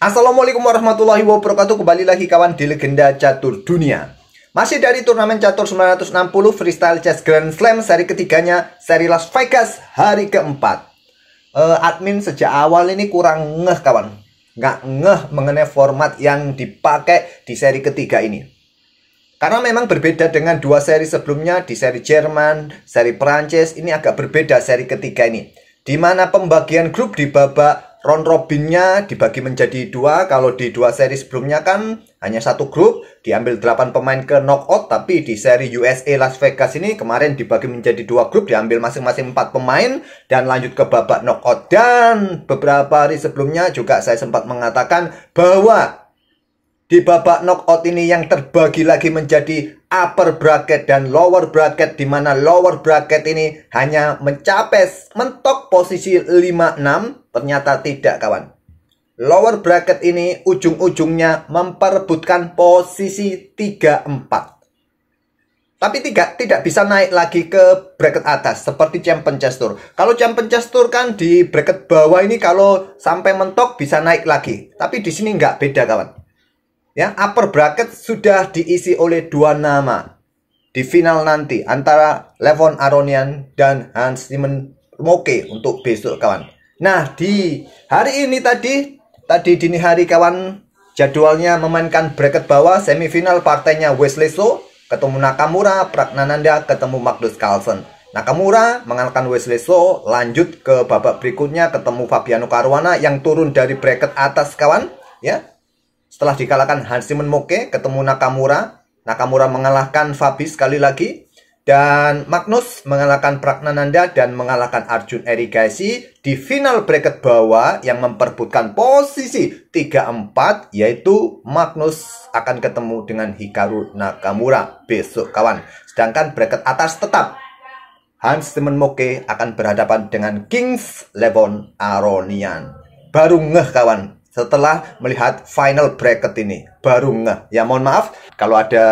Assalamualaikum warahmatullahi wabarakatuh. Kembali lagi kawan di Legenda Catur Dunia. Masih dari turnamen catur 960 Freestyle Chess Grand Slam seri ketiganya, seri Las Vegas hari keempat. Admin sejak awal ini kurang ngeh kawan, nggak ngeh mengenai format yang dipakai di seri ketiga ini. Karena memang berbeda dengan dua seri sebelumnya, di seri Jerman, seri Perancis, ini agak berbeda seri ketiga ini. Di mana pembagian grup di babak round robinnya dibagi menjadi dua. Kalau di dua seri sebelumnya kan hanya satu grup, diambil 8 pemain ke knockout. Tapi di seri USA Las Vegas ini kemarin dibagi menjadi dua grup, diambil masing-masing 4 pemain dan lanjut ke babak knockout. Dan beberapa hari sebelumnya juga saya sempat mengatakan bahwa di babak knockout ini yang terbagi lagi menjadi upper bracket dan lower bracket, di mana lower bracket ini hanya mencapai mentok posisi 5-6. Ternyata tidak kawan. Lower bracket ini ujung-ujungnya memperebutkan posisi 3-4. Tapi tidak bisa naik lagi ke bracket atas seperti Champion Chess Tour. Kalau Champion Chess Tour kan di bracket bawah ini kalau sampai mentok bisa naik lagi. Tapi di sini nggak, beda kawan. Ya, upper bracket sudah diisi oleh dua nama di final nanti antara Levon Aronian dan Hans-Timo Moltke untuk besok kawan. Nah, di hari ini tadi dini hari kawan, jadwalnya memainkan bracket bawah semifinal, partainya Wesley So ketemu Nakamura, Praggnanandhaa ketemu Magnus Carlsen. Nakamura mengalahkan Wesley So, lanjut ke babak berikutnya ketemu Fabiano Caruana yang turun dari bracket atas kawan, ya. Setelah dikalahkan Hans-Timo Moltke, ketemu Nakamura. Nakamura mengalahkan Fabi sekali lagi. Dan Magnus mengalahkan Praggnanandhaa dan mengalahkan Arjun Erigaisi di final bracket bawah yang memperebutkan posisi 3-4, yaitu Magnus akan ketemu dengan Hikaru Nakamura besok kawan. Sedangkan bracket atas tetap Hans-Timo Moltke akan berhadapan dengan Kings Levon Aronian. Baru ngeh kawan setelah melihat final bracket ini, baru ngeh. Ya mohon maaf kalau ada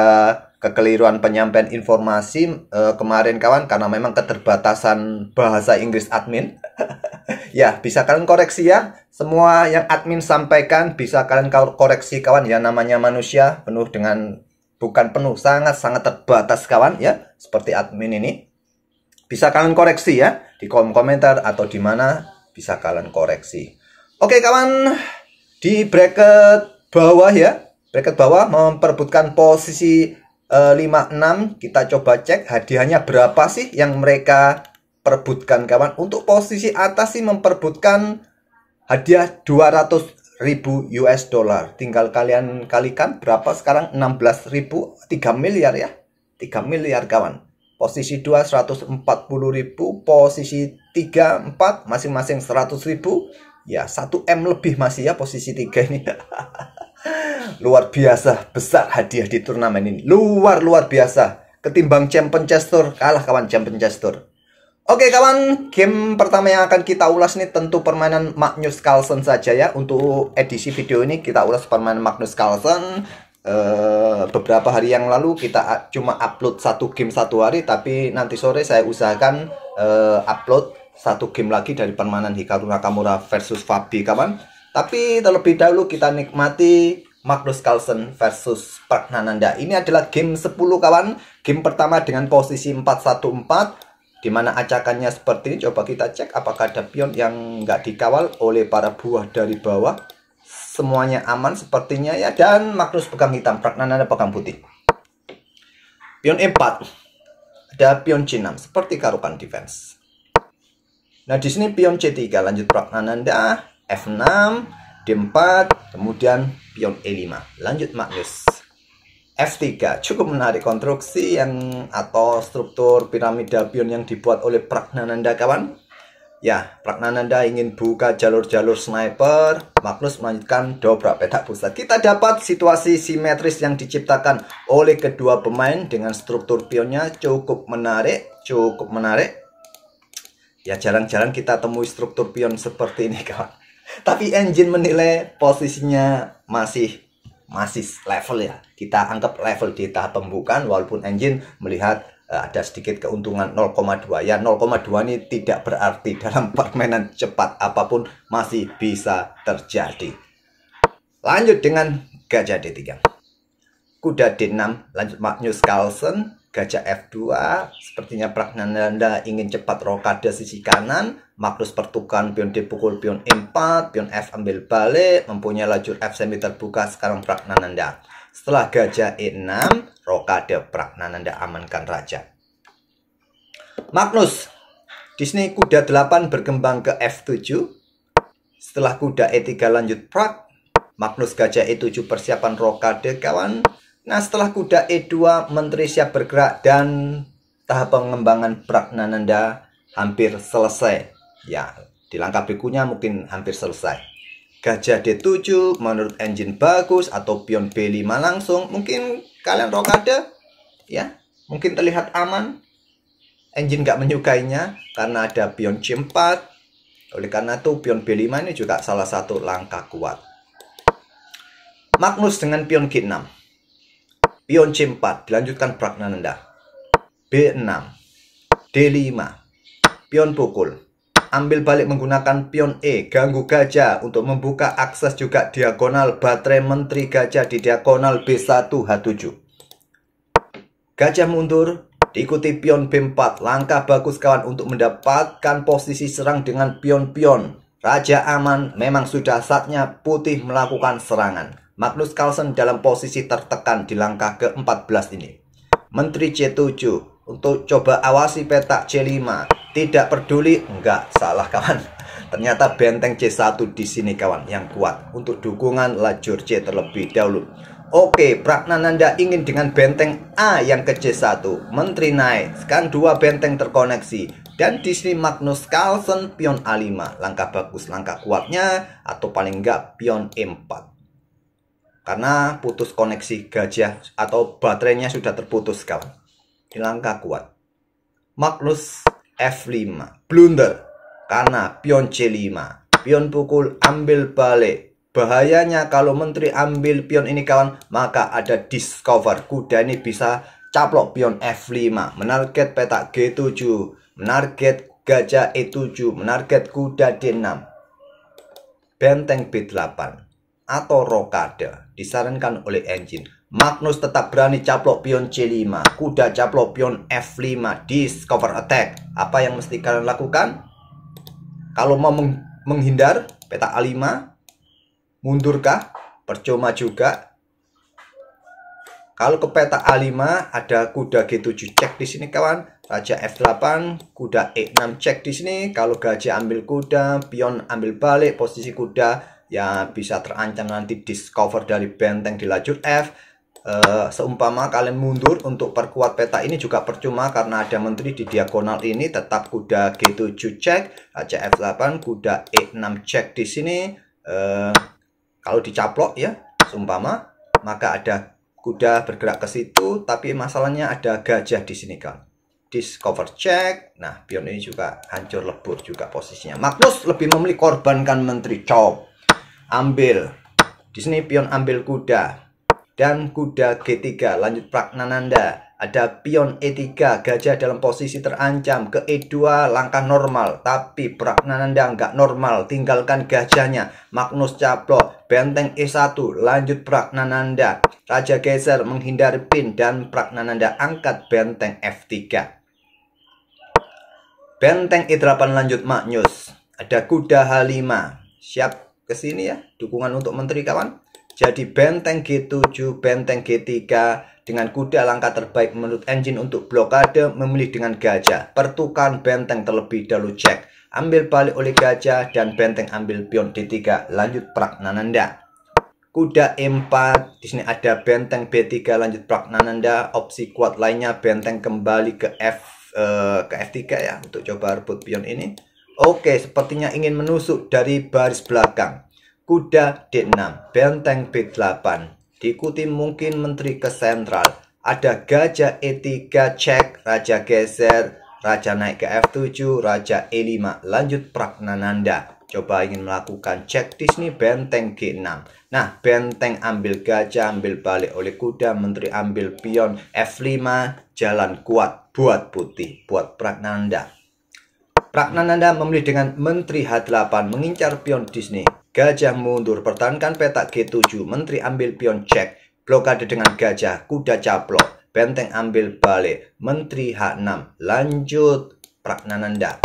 kekeliruan penyampaian informasi kemarin kawan, karena memang keterbatasan bahasa Inggris admin. Ya, bisa kalian koreksi ya. Semua yang admin sampaikan bisa kalian koreksi kawan ya, namanya manusia penuh dengan, bukan penuh, sangat-sangat terbatas kawan ya, seperti admin ini. Bisa kalian koreksi ya di kolom komentar atau di mana bisa kalian koreksi. Oke kawan, di bracket bawah ya, bracket bawah memperebutkan posisi 5-6. Kita coba cek hadiahnya berapa sih yang mereka perebutkan kawan. Untuk posisi atas sih memperebutkan hadiah 200.000 US dollar. Tinggal kalian kalikan berapa sekarang, 16.000, 3 miliar ya, 3 miliar kawan. Posisi 2 140.000, posisi 3 4 masing-masing 100.000. Ya 1M lebih masih ya posisi 3 ini. Luar biasa besar hadiah di turnamen ini. Luar biasa. Ketimbang Champion Chess Tour, kalah kawan Champion Chess Tour. Oke kawan, game pertama yang akan kita ulas nih tentu permainan Magnus Carlsen saja ya. Untuk edisi video ini kita ulas permainan Magnus Carlsen. Beberapa hari yang lalu kita cuma upload satu game satu hari, tapi nanti sore saya usahakan upload satu game lagi dari permainan Hikaru Nakamura versus Fabi kawan. Tapi terlebih dahulu kita nikmati Magnus Carlsen versus Praggnanandhaa. Ini adalah game 10 kawan. Game pertama dengan posisi 4-1-4, dimana acakannya seperti ini. Coba kita cek apakah ada pion yang nggak dikawal oleh para buah dari bawah. Semuanya aman sepertinya ya. Dan Magnus pegang hitam, Praggnanandhaa pegang putih. Pion E4, ada pion C6 seperti karukan defense. Nah di sini pion C3, lanjut Praggnanandhaa, F6, D4, kemudian pion E5, lanjut Magnus. F3, cukup menarik konstruksi yang atau struktur piramida pion yang dibuat oleh Praggnanandhaa kawan. Ya, Praggnanandhaa ingin buka jalur-jalur sniper, Magnus melanjutkan dobrak petak pusat. Kita dapat situasi simetris yang diciptakan oleh kedua pemain dengan struktur pionnya cukup menarik, Ya jarang-jarang kita temui struktur pion seperti ini kawan. Tapi engine menilai posisinya masih level ya. Kita anggap level di tahap pembukaan, walaupun engine melihat ada sedikit keuntungan 0,2 ya. 0,2 ini tidak berarti dalam permainan cepat apapun masih bisa terjadi. Lanjut dengan gajah D3. Kuda D6, lanjut Magnus Carlsen. Gajah F2, sepertinya Pragnananda ingin cepat rokade sisi kanan. Magnus pertukaran pion D pukul pion E4, pion F ambil balik, mempunyai lajur F semi terbuka sekarang Pragnananda. Setelah gajah E6, rokade Pragnananda amankan raja. Magnus, di sini kuda 8 berkembang ke F7. Setelah kuda E3 lanjut Prag, Magnus gajah E7 persiapan rokade kawan. Nah, setelah kuda E2, menteri siap bergerak dan tahap pengembangan Pragnananda hampir selesai. Ya, di langkah berikutnya mungkin hampir selesai. Gajah D7 menurut engine bagus atau pion B5 langsung. Mungkin kalian rokade, ya, mungkin terlihat aman. Engine nggak menyukainya karena ada pion C4. Oleh karena itu, pion B5 ini juga salah satu langkah kuat. Magnus dengan pion G6. Pion C4 dilanjutkan Pragnananda. B6, D5, pion pukul. Ambil balik menggunakan pion E, ganggu gajah untuk membuka akses juga diagonal baterai menteri gajah di diagonal B1 H7. Gajah mundur, diikuti pion B4. Langkah bagus kawan untuk mendapatkan posisi serang dengan pion-pion. Raja aman, memang sudah saatnya putih melakukan serangan. Magnus Carlsen dalam posisi tertekan di langkah ke-14 ini. Menteri C7 untuk coba awasi petak C5. Tidak peduli, enggak, salah kawan. Ternyata benteng C1 di sini kawan yang kuat untuk dukungan lajur C terlebih dahulu. Oke, Pragnananda ingin dengan benteng A yang ke C1. Menteri naik, sekarang dua benteng terkoneksi. Dan di sini Magnus Carlsen pion A5. Langkah bagus, langkah kuatnya atau paling enggak pion E4. Karena putus koneksi gajah atau baterainya sudah terputus kawan. Di langkah kuat. Magnus F5. Blunder. Karena pion C5. Pion pukul ambil balik. Bahayanya kalau menteri ambil pion ini kawan. Maka ada discover. Kuda ini bisa caplok pion F5. Menarget petak G7. Menarget gajah E7. Menarget kuda D6. Benteng B8. Atau rokade disarankan oleh engine. Magnus tetap berani caplok pion C5. Kuda caplok pion F5. Discover attack. Apa yang mesti kalian lakukan? Kalau mau menghindar petak A5, mundurkah? Percuma juga. Kalau ke petak A5 ada kuda G7 cek di sini kawan. Raja F8, kuda E6 cek di sini. Kalau gajah ambil kuda, pion ambil balik, posisi kuda ya bisa terancam nanti discover dari benteng di lajur F. Seumpama kalian mundur untuk perkuat peta ini juga percuma karena ada menteri di diagonal ini. Tetap kuda G7 cek, Raja F8, kuda E6 cek di sini. Kalau dicaplok ya, seumpama maka ada kuda bergerak ke situ, tapi masalahnya ada gajah di sini kan. Discover cek. Nah, pion ini juga hancur lebur juga posisinya. Magnus lebih memilih korbankan menteri cok. Ambil. Di sini pion ambil kuda. Dan kuda G3 lanjut Pragnananda. Ada pion E3, gajah dalam posisi terancam. Ke E2 langkah normal, tapi Pragnananda nggak normal. Tinggalkan gajahnya. Magnus caplok. Benteng E1 lanjut Pragnananda. Raja geser menghindari pin dan Pragnananda angkat benteng F3. Benteng E8 lanjut Magnus. Ada kuda H5. Siap ke sini ya, dukungan untuk menteri kawan. Jadi benteng G7, benteng G3 dengan kuda langkah terbaik menurut engine untuk blokade memilih dengan gajah. Pertukaran benteng terlebih dahulu cek. Ambil balik oleh gajah dan benteng ambil pion D3 lanjut Pragnananda. Kuda E4, di sini ada benteng B3 lanjut Pragnananda. Opsi kuat lainnya benteng kembali ke F3 ya untuk coba rebut pion ini. Oke, sepertinya ingin menusuk dari baris belakang. Kuda D6, benteng B8. Diikuti mungkin menteri ke sentral. Ada gajah E3 cek, raja geser, raja naik ke F7, raja E5. Lanjut Pragnananda. Coba ingin melakukan cek di sini benteng G6. Nah, benteng ambil gajah, ambil balik oleh kuda, menteri ambil pion F5, jalan kuat buat putih, buat Pragnananda. Pragnananda memilih dengan menteri H8 mengincar pion di sini. Gajah mundur, pertahankan petak G7, menteri ambil pion cek, blokade dengan gajah, kuda caplok, benteng ambil balik, menteri H6, lanjut Pragnananda.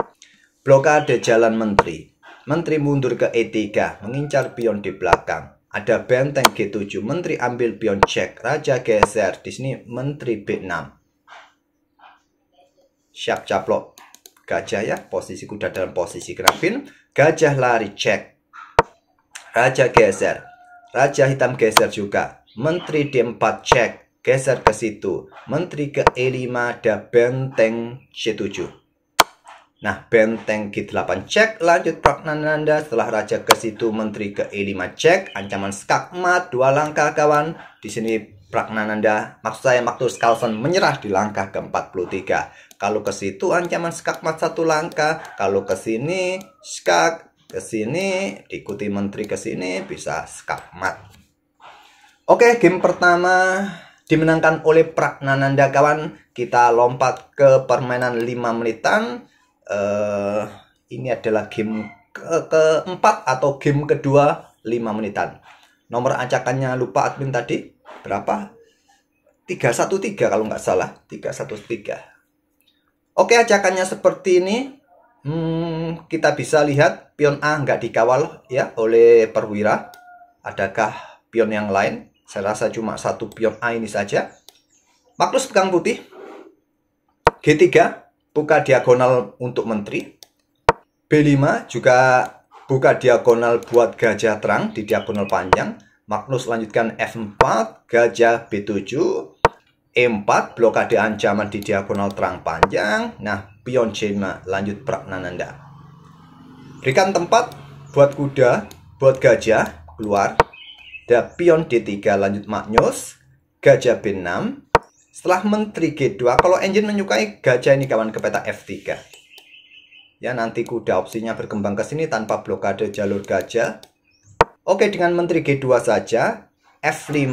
Blokade jalan menteri, menteri mundur ke E3, mengincar pion di belakang. Ada benteng G7, menteri ambil pion cek, raja geser, di sini menteri B6. Siap caplok gajah ya, posisi kuda dalam posisi kenapin, gajah lari cek. Raja geser, raja hitam geser juga, menteri D4 cek, geser ke situ, menteri ke E5, ada benteng C7. Nah, benteng G8 cek, lanjut Pragnananda, setelah raja ke situ, menteri ke E5 cek, ancaman skakmat, 2 langkah kawan. Di sini Pragnananda, maksud saya Magnus Carlsen menyerah di langkah ke-43. Kalau ke situ ancaman skakmat 1 langkah, kalau ke sini skak, ke sini diikuti menteri ke sini bisa skakmat. Oke, game pertama dimenangkan oleh Pragnananda kawan. Kita lompat ke permainan 5 menitan. Ini adalah game keempat atau game kedua 5 menitan. Nomor acakannya lupa admin tadi berapa? 313 kalau nggak salah, 313. Oke, acakannya seperti ini. Kita bisa lihat pion A nggak dikawal ya oleh perwira. Adakah pion yang lain? Saya rasa cuma 1 pion A ini saja. Magnus pegang putih. G3 buka diagonal untuk menteri. B5 juga buka diagonal buat gajah terang di diagonal panjang. Magnus lanjutkan F4, gajah B7. E4 blokade ancaman di diagonal terang panjang. Nah, pion C5 lanjut Pragnananda. Berikan tempat buat kuda, buat gajah keluar. Ada pion D3 lanjut Magnus, gajah B6. Setelah menteri G2, kalau engine menyukai gajah ini kawan ke peta F3. Ya, nanti kuda opsinya berkembang ke sini tanpa blokade jalur gajah. Oke, dengan menteri G2 saja. F5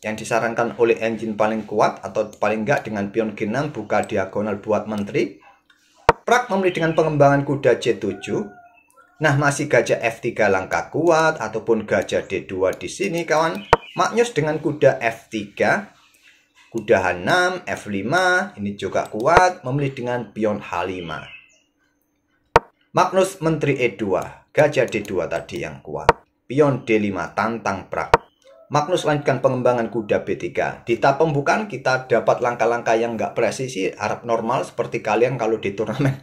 yang disarankan oleh engine paling kuat atau paling enggak dengan pion G6 buka diagonal buat menteri. Prak memilih dengan pengembangan kuda C7. Nah, masih gajah F3 langkah kuat ataupun gajah D2 di sini kawan. Magnus dengan kuda F3, kuda H6, F5 ini juga kuat, memilih dengan pion H5. Magnus menteri E2, gajah D2 tadi yang kuat. Pion D5 tantang Prak. Magnus lanjutkan pengembangan kuda B3. Di tahap pembukaan kita dapat langkah-langkah yang nggak presisi, harap normal seperti kalian kalau di turnamen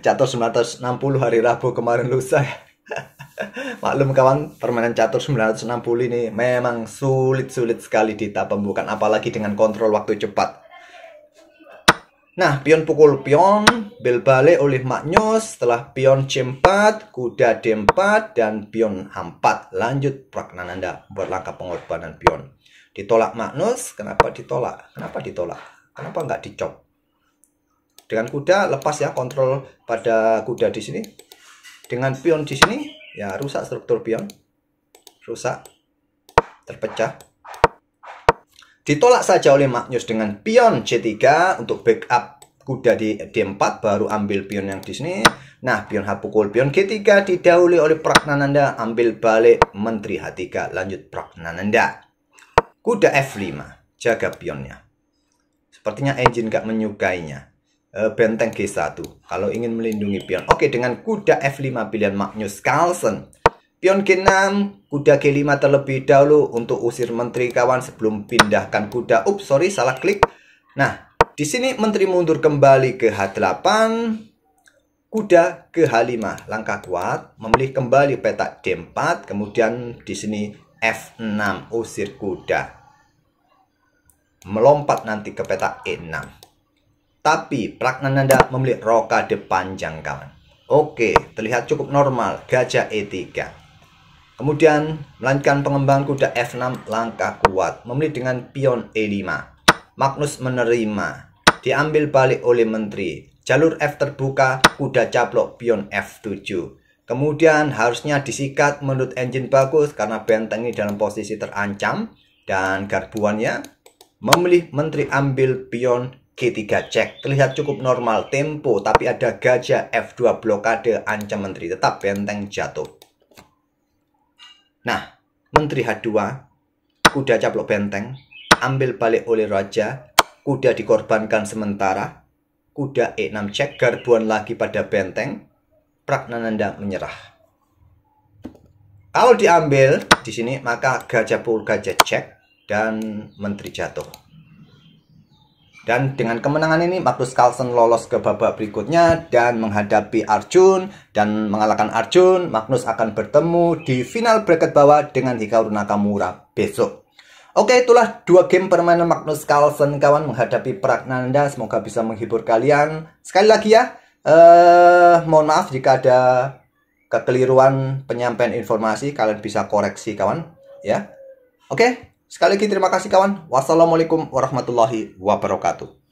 catur 960 hari Rabu kemarin lusa. Maklum kawan, permainan catur 960 ini memang sulit-sulit sekali di tahap pembukaan, apalagi dengan kontrol waktu cepat. Nah, pion pukul pion, bel balik oleh Magnus, setelah pion C4, kuda D4, dan pion H4. Lanjut Pragnananda buat langkah pengorbanan pion. Ditolak Magnus, kenapa ditolak? Kenapa ditolak? Kenapa nggak dicop? Dengan kuda lepas ya kontrol pada kuda di sini. Dengan pion di sini, ya rusak struktur pion. Rusak, terpecah. Ditolak saja oleh Magnus dengan pion C3 untuk backup kuda di D4, baru ambil pion yang di sini. Nah, pion H pukul pion G3 didahului oleh Pragnananda, ambil balik menteri H3, lanjut Pragnananda. Kuda F5, jaga pionnya. Sepertinya engine gak menyukainya. Benteng G1 kalau ingin melindungi pion. Oke, dengan kuda F5 pilihan Magnus Carlsen. Pion G6, kuda G5 terlebih dahulu untuk usir menteri kawan sebelum pindahkan kuda. Ups, sorry, salah klik. Nah, di sini menteri mundur kembali ke H8, kuda ke H5, langkah kuat, memilih kembali petak D4, kemudian di sini F6, usir kuda. Melompat nanti ke petak E6. Tapi Pragnananda memilih rokade panjang kawan. Oke, terlihat cukup normal, gajah E3. Kemudian melanjutkan pengembangan kuda F6 langkah kuat, memilih dengan pion E5. Magnus menerima, diambil balik oleh menteri. Jalur F terbuka, kuda caplok pion F7. Kemudian harusnya disikat menurut engine bagus karena benteng ini dalam posisi terancam. Dan garbuannya memilih menteri ambil pion G3 cek. Terlihat cukup normal tempo, tapi ada gajah F2 blokade ancam menteri, tetap benteng jatuh. Nah, Menteri H2, kuda caplok benteng, ambil balik oleh raja, kuda dikorbankan sementara, kuda E6 cek, garbuan lagi pada benteng, Pragnananda menyerah. Kalau diambil di sini maka gajah pukul gajah cek dan menteri jatuh. Dan dengan kemenangan ini Magnus Carlsen lolos ke babak berikutnya dan menghadapi Arjun dan mengalahkan Arjun. Magnus akan bertemu di final bracket bawah dengan Hikaru Nakamura besok. Oke, itulah 2 game permainan Magnus Carlsen kawan menghadapi Pragnananda. Semoga bisa menghibur kalian. Sekali lagi ya, mohon maaf jika ada kekeliruan penyampaian informasi, kalian bisa koreksi kawan ya. Oke, sekali lagi terima kasih kawan. Wassalamualaikum warahmatullahi wabarakatuh.